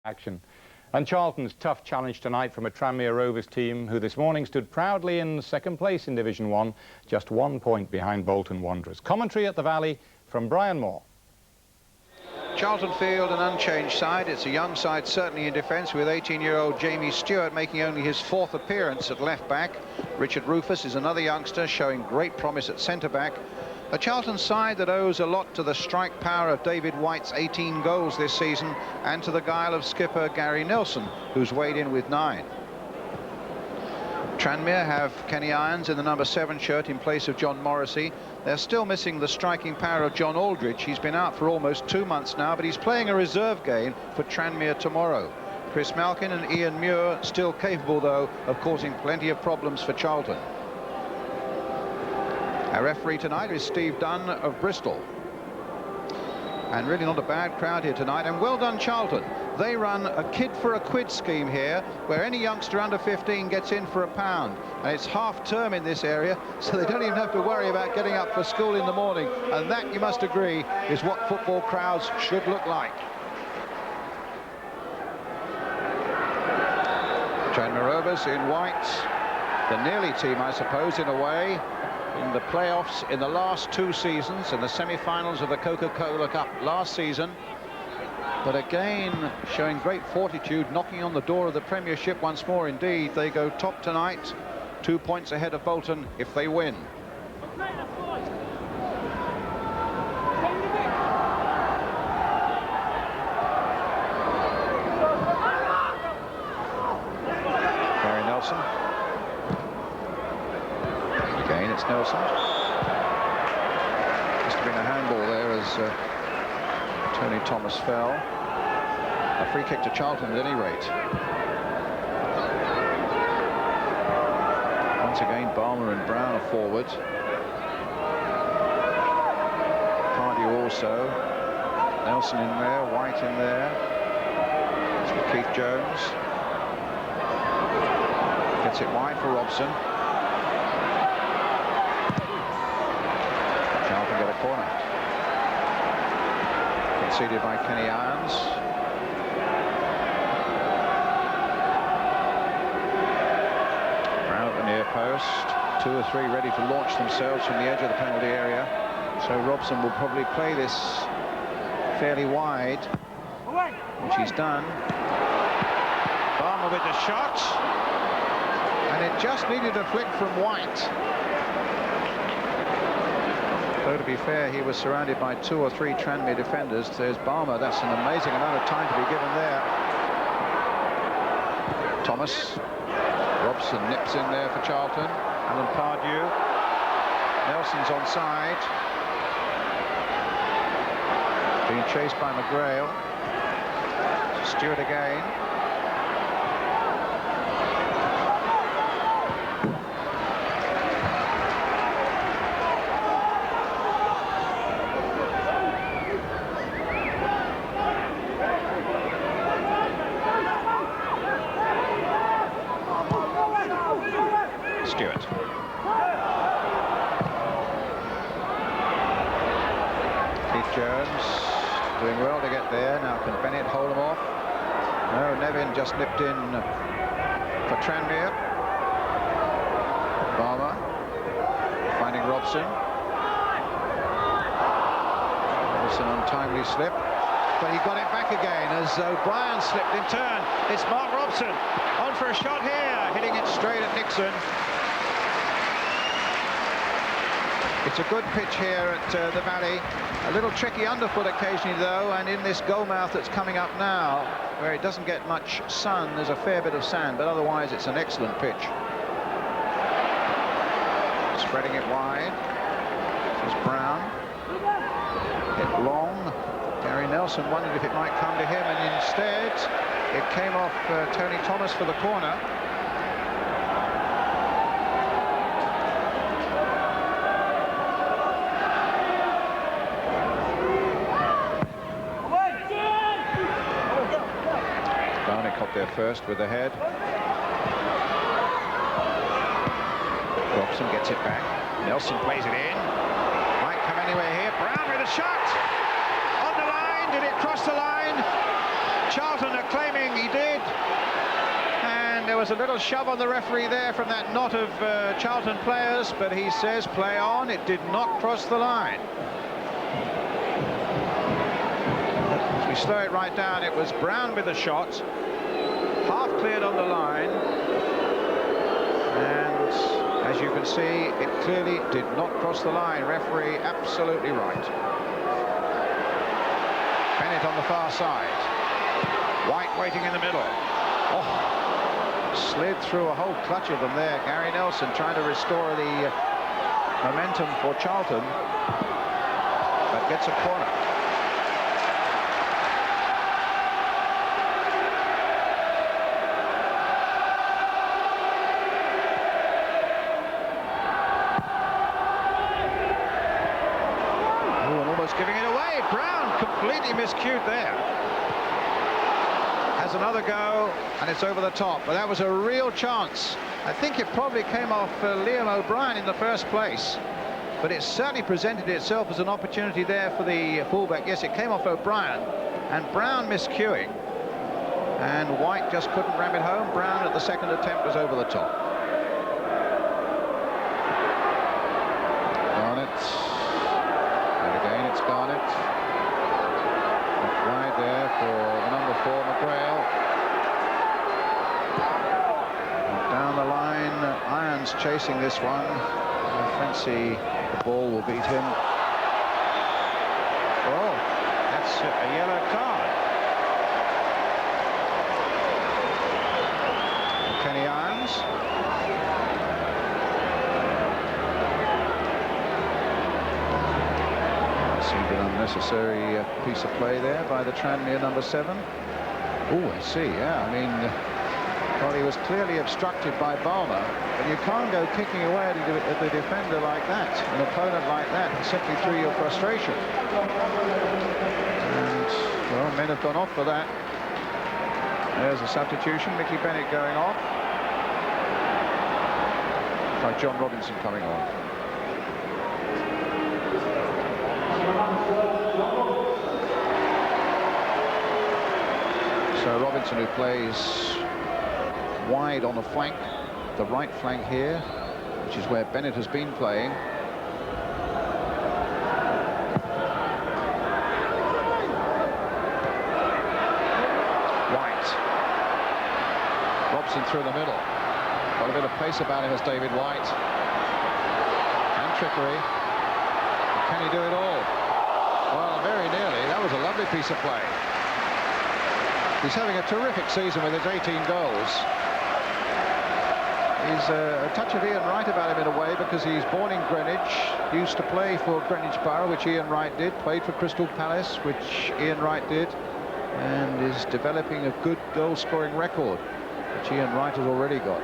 action. And Charlton's tough challenge tonight from a Tranmere Rovers team who this morning stood proudly in second place in Division 1, just 1 point behind Bolton Wanderers. Commentary at the Valley from Brian Moore. Charlton field an unchanged side. It's a young side certainly in defence, with 18-year-old Jamie Stuart making only his 4th appearance at left back. Richard Rufus is another youngster showing great promise at centre back. A Charlton side that owes a lot to the strike power of David Whyte's 18 goals this season, and to the guile of skipper Gary Nelson, who's weighed in with 9. Tranmere have Kenny Irons in the number 7 shirt in place of John Morrissey. They're still missing the striking power of John Aldridge. He's been out for almost 2 months now, but he's playing a reserve game for Tranmere tomorrow. Chris Malkin and Ian Muir still capable, though, of causing plenty of problems for Charlton. Our referee tonight is Steve Dunn of Bristol. And really not a bad crowd here tonight, and well done Charlton. They run a kid for a quid scheme here, where any youngster under 15 gets in for £1. And it's half term in this area, so they don't even have to worry about getting up for school in the morning. And that, you must agree, is what football crowds should look like. Tranmere Rovers in white, the nearly team, I suppose, in a way, in the playoffs in the last 2 seasons, in the semi-finals of the Coca-Cola Cup last season, but again showing great fortitude, knocking on the door of the Premiership once more. Indeed, they go top tonight, 2 points ahead of Bolton if they win. Gary Nelson. Again, it's Nelson. Must have been a handball there as Tony Thomas fell. A free kick to Charlton at any rate. Once again, Balmer and Brown are forward. Pardew also. Nelson in there, Whyte in there. It's Keith Jones. Gets it wide for Robson. Corner conceded by Kenny Irons. Brown at the near post, 2 or 3 ready to launch themselves from the edge of the penalty area, so Robson will probably play this fairly wide, which he's done. Balmer with the shot, and it just needed a flick from Whyte. Though, to be fair, he was surrounded by 2 or 3 Tranmere defenders. There's Balmer. That's an amazing amount of time to be given there. Thomas. Robson nips in there for Charlton. Alan Pardew. Nelson's onside. Being chased by McGreal. Stuart again. Stuart. Keith Jones doing well to get there. Now can Bennett hold him off? No, Nevin just nipped in for Tranmere. Balmer finding Robson. Robson untimely slip, but he got it back again as O'Brien slipped in turn. It's Mark Robson on for a shot here, hitting it straight at Nixon. It's a good pitch here at the Valley. A little tricky underfoot occasionally, though, and in this goal mouth that's coming up now, where it doesn't get much sun, there's a fair bit of sand, but otherwise it's an excellent pitch. Spreading it wide. This is Brown. Hit long. Gary Nelson wondered if it might come to him, and instead it came off Tony Thomas for the corner. There first with the head. Robson gets it back. Nelson plays it in. Might come anywhere here. Brown with a shot. On the line. Did it cross the line? Charlton are claiming he did. And there was a little shove on the referee there from that knot of Charlton players, but he says play on. It did not cross the line. As we slow it right down, it was Brown with the shot, half cleared on the line, and as you can see, it clearly did not cross the line. Referee absolutely right. Bennett on the far side. Whyte waiting in the middle. Oh, slid through a whole clutch of them there. Gary Nelson trying to restore the momentum for Charlton, but gets a corner. Giving it away. Brown completely miscued there. Has another go, and it's over the top. But that was a real chance. I think it probably came off Liam O'Brien in the first place, but it certainly presented itself as an opportunity there for the fullback. Yes, it came off O'Brien, and Brown miscuing, and Whyte just couldn't ram it home. Brown at the second attempt was over the top. Garnett. Again, it's Garnett. Wide there for the number 4, McGreal. Down the line, Irons chasing this one. I fancy the ball will beat him. Oh, that's a yellow card. Kenny Irons. Seemed an unnecessary piece of play there by the Tranmere number 7. Oh, I see, yeah. I mean, well, he was clearly obstructed by Balmer, but you can't go kicking away at the defender like that, an opponent like that, simply through your frustration. And, well, men have gone off for that. There's a substitution, Mickey Bennett going off. By John Robinson coming on. So Robinson, who plays wide on the flank, the right flank here, which is where Bennett has been playing. Whyte. Robson through the middle. Got a bit of pace about him as David Whyte. And trickery. Can he do it all? Well, very nearly. That was a lovely piece of play. He's having a terrific season with his 18 goals. He's a touch of Ian Wright about him in a way, because he's born in Greenwich, used to play for Greenwich Borough, which Ian Wright did, played for Crystal Palace, which Ian Wright did, and is developing a good goal-scoring record, which Ian Wright has already got.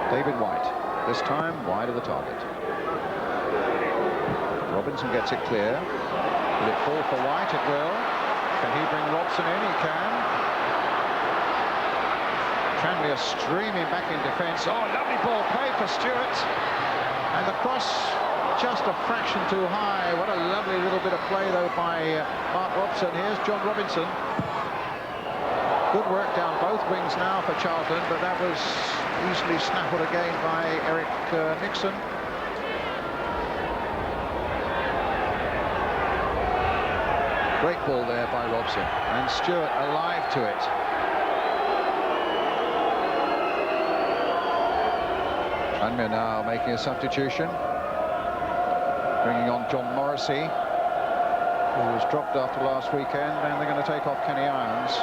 David Whyte, this time wide of the target. Robinson gets it clear. Will it fall for Whyte? It will. Can he bring Robson in? He can. Tranmere streaming back in defence. Oh, lovely ball played for Stuart. And the cross just a fraction too high. What a lovely little bit of play, though, by Mark Robson. Here's John Robinson. Good work down both wings now for Charlton, but that was easily snaffled again by Eric Nixon. Great ball there by Robson, and Stuart alive to it. Tranmere now making a substitution, bringing on John Morrissey, who was dropped after last weekend, and they're going to take off Kenny Irons.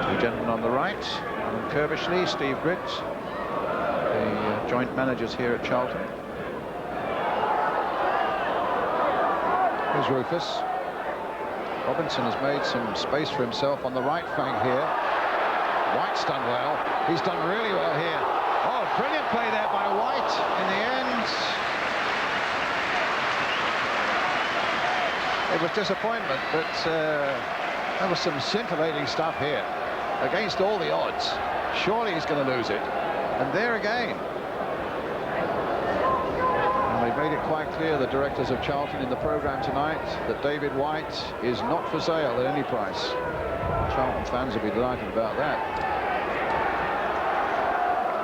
Two gentlemen on the right, Alan Kirbishley, Steve Britt, the joint managers here at Charlton. Here's Rufus. Robinson has made some space for himself on the right flank here. Whyte's done well. He's done really well here. Oh, brilliant play there by Whyte. In the end, it was disappointment, but there was some scintillating stuff here. Against all the odds, surely he's going to lose it. And there again. And they made it quite clear, the directors of Charlton in the programme tonight, that David Whyte is not for sale at any price. Charlton fans will be delighted about that.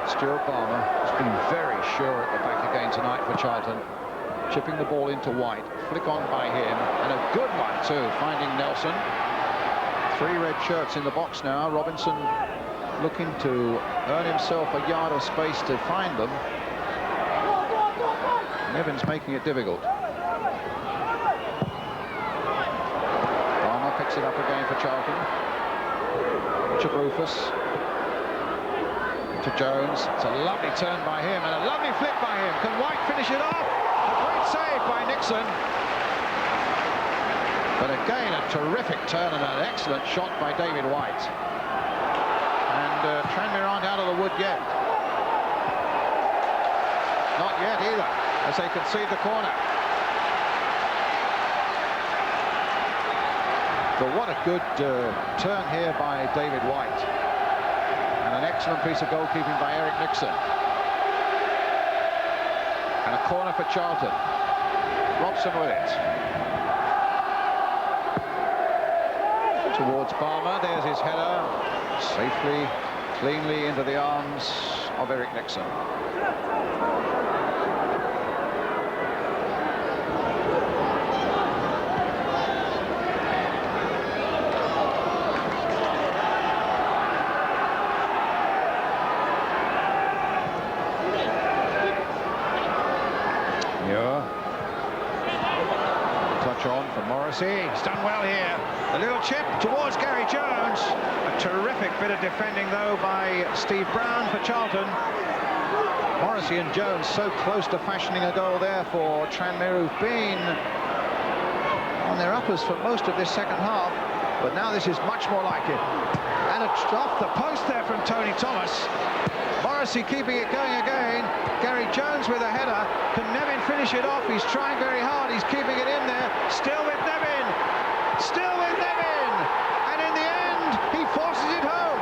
Stuart Balmer has been very sure at the back again tonight for Charlton. Chipping the ball into Whyte. Flick on by him. And a good one too, finding Nelson. 3 red shirts in the box now. Robson looking to earn himself a yard of space to find them. Nevin's making it difficult. Balmer picks it up again for Charlton. To Rufus. To Jones. It's a lovely turn by him and a lovely flick by him. Can Whyte finish it off? A great save by Nixon. But again, a terrific turn and an excellent shot by David Whyte. And Tranmere aren't out of the wood yet. Not yet either, as they concede the corner. But what a good turn here by David Whyte. And an excellent piece of goalkeeping by Eric Nixon. And a corner for Charlton. Robson with it. Towards Balmer, there's his header. Safely, cleanly into the arms of Eric Nixon. Muir. Touch on from Morrissey. He's done well here. A little chip towards Gary Jones. A terrific bit of defending, though, by Steve Brown for Charlton. Morrissey and Jones so close to fashioning a goal there for Tranmere, who've been on their uppers for most of this second half. But now this is much more like it. And it's off the post there from Tony Thomas. Morrissey keeping it going again. Gary Jones with a header. Can Nevin finish it off? He's trying very hard. He's keeping it in there. Still with Nevin. Still with Nevin. And in the end, he forces it home.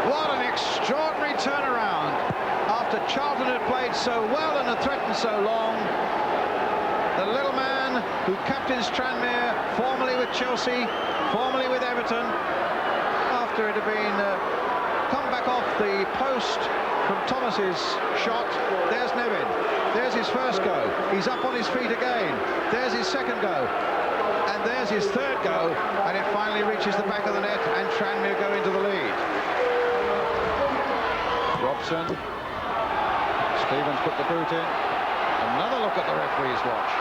What an extraordinary turnaround. After Charlton had played so well and had threatened so long, the little man who captains Tranmere, formerly with Chelsea, formerly with Everton, after it had been come back off the post from Thomas's shot. There's Nevin. There's his first go. He's up on his feet again. There's his second go. And there's his third go. And it finally reaches the back of the net, and Tranmere go into the lead. Robson. Stevens put the boot in. Another look at the referee's watch.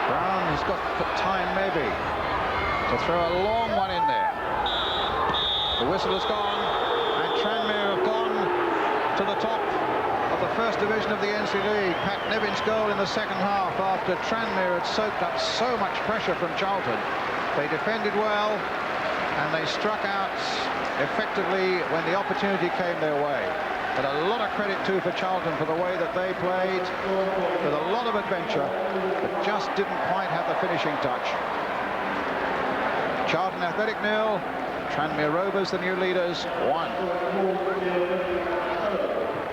Brown has got time, maybe, to throw a long one in there. The whistle has gone, and Tranmere have gone to the top of the first division of the NC League. Pat Nevin's goal in the second half, after Tranmere had soaked up so much pressure from Charlton. They defended well, and they struck out effectively when the opportunity came their way. But a lot of credit too for Charlton for the way that they played, with a lot of adventure, but just didn't quite have the finishing touch. Charlton Athletic 0, Tranmere Rovers, the new leaders, 1.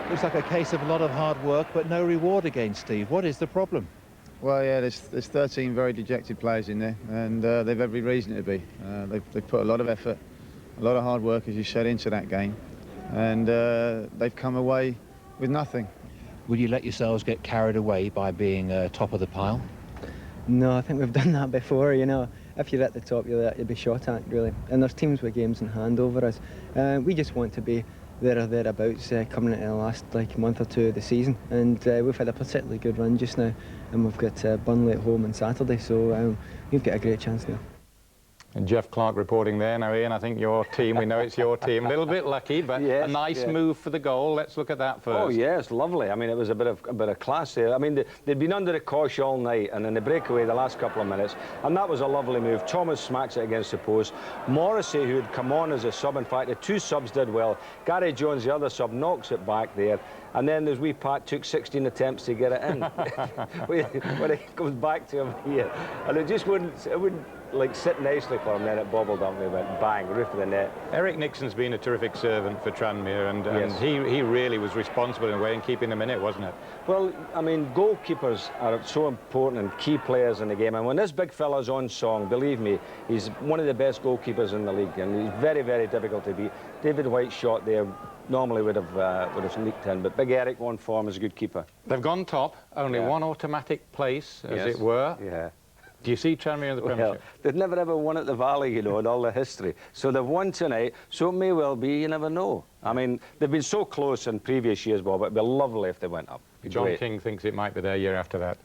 Looks like a case of a lot of hard work, but no reward again, Steve. What is the problem? Well, yeah, there's 13 very dejected players in there, and they've every reason to be. They've put a lot of effort, a lot of hard work, as you said, into that game. And they've come away with nothing. Would you let yourselves get carried away by being top of the pile? No, I think we've done that before, you know. If you're at the top, you'll be shot at, really. And there's teams with games in hand over us. We just want to be there or thereabouts coming into the last month or two of the season. And we've had a particularly good run just now. And we've got Burnley at home on Saturday, so we've got a great chance now. And Jeff Clark reporting there. Now, Ian, I think your team, we know it's your team. A little bit lucky, but yes, a nice move for the goal. Let's look at that first. Oh, yes, lovely. I mean, it was a bit of class there. I mean, they'd been under the cosh all night, and then they break away the last couple of minutes, and that was a lovely move. Thomas smacks it against the post. Morrissey, who had come on as a sub, in fact, the 2 subs did well. Gary Jones, the other sub, knocks it back there. And then there's wee Pat, took 16 attempts to get it in. when it comes back to him here. And it just wouldn't like sit nicely for him, then it bobbled up and he went bang, roof of the net. Eric Nixon's been a terrific servant for Tranmere, and Yes. he really was responsible in a way in keeping them in it, wasn't it? Well, I mean, goalkeepers are so important and key players in the game, and when this big fella's on song, believe me, he's one of the best goalkeepers in the league, and he's very, very difficult to beat. David Whyte's shot there normally would have leaked in, but Big Eric on form is a good keeper. They've gone top, only Yeah. one automatic place, as Yes. it were. Yeah. Do you see Tranmere in the Well, Premiership? they've never ever won at the Valley, you know, in all the history. So they've won tonight, so it may well be, you never know. I mean, they've been so close in previous years, Bob, it'd be lovely if they went up. It'd be John great. King thinks it might be their year after that.